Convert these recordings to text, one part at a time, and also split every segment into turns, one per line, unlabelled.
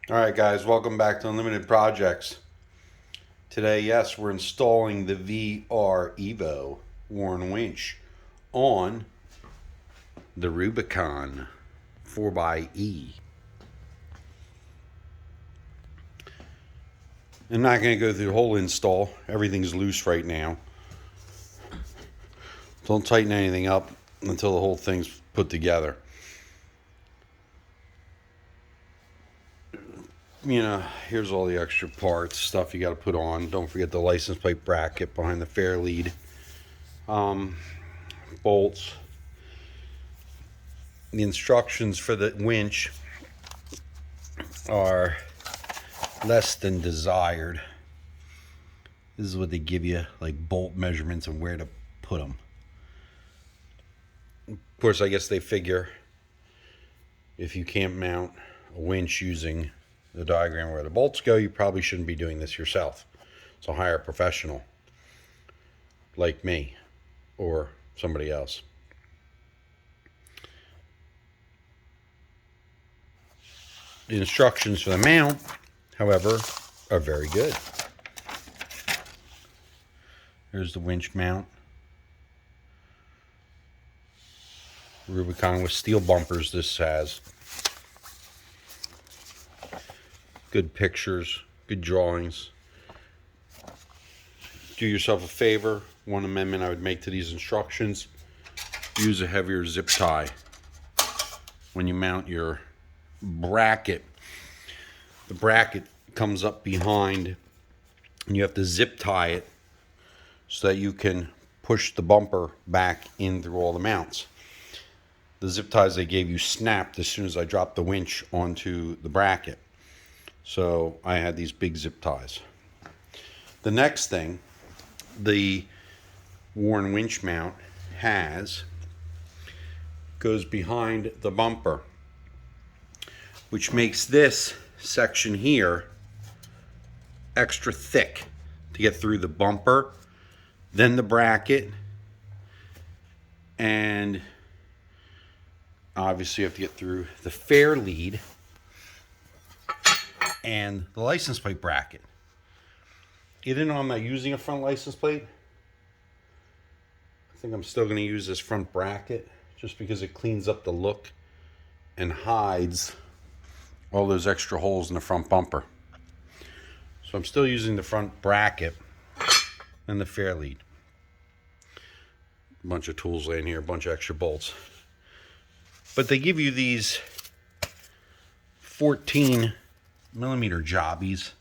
Alright guys, welcome back to Unlimited Projects. Today, yes, we're installing the VR Evo Warren winch on the Rubicon 4xe. I'm not going to go through the whole install. Everything's loose right now. Don't tighten anything up until the whole thing's put together. You know, here's all the extra parts, stuff you got to put on. Don't forget the license plate bracket behind the fair lead. Bolts. The instructions for the winch are less than desired. This is what they give you, like bolt measurements and where to put them. Of course, I guess they figure if you can't mount a winch using the diagram where the bolts go, you probably shouldn't be doing this yourself. So hire a professional like me or somebody else. The instructions for the mount, however, are very good. Here's the winch mount. Rubicon with steel bumpers this has. Good pictures, good drawings. Do yourself a favor. One amendment I would make to these instructions: use a heavier zip tie when you mount your bracket. The bracket comes up behind and you have to zip tie it so that you can push the bumper back in through all the mounts. The zip ties they gave you snapped as soon as I dropped the winch onto the bracket. So I had these big zip ties. The next thing, the Warren winch mount goes behind the bumper, which makes this section here extra thick to get through the bumper, then the bracket, and obviously you have to get through the fair lead and the license plate bracket. Even though I'm not using a front license plate, I think I'm still going to use this front bracket just because it cleans up the look and hides all those extra holes in the front bumper. So I'm still using the front bracket and the fair lead. A bunch of tools laying here, a bunch of extra bolts. But they give you these 14 millimeter jobbies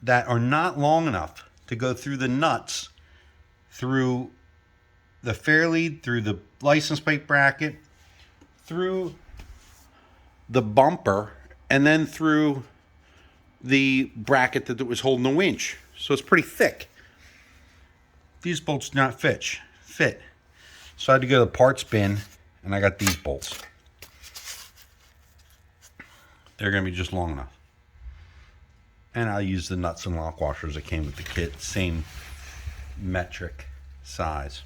that are not long enough to go through the nuts, through the fair lead, through the license plate bracket, through the bumper, and then through the bracket that was holding the winch. So it's pretty thick. These bolts do not fit. So I had to go to the parts bin and I got these bolts. They're going to be just long enough. And I'll use the nuts and lock washers that came with the kit. Same metric size.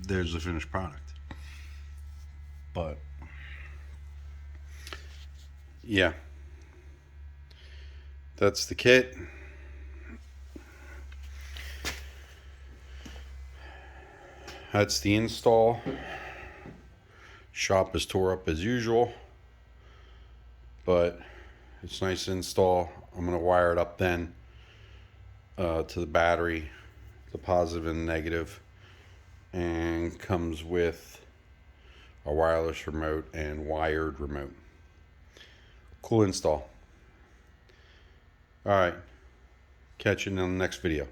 There's the finished product. But yeah, that's the kit. That's the install. Shop is tore up as usual, but it's nice to install. I'm going to wire it up then to the battery, the positive and negative, and comes with a wireless remote and wired remote. Cool install. All right, catch you in the next video.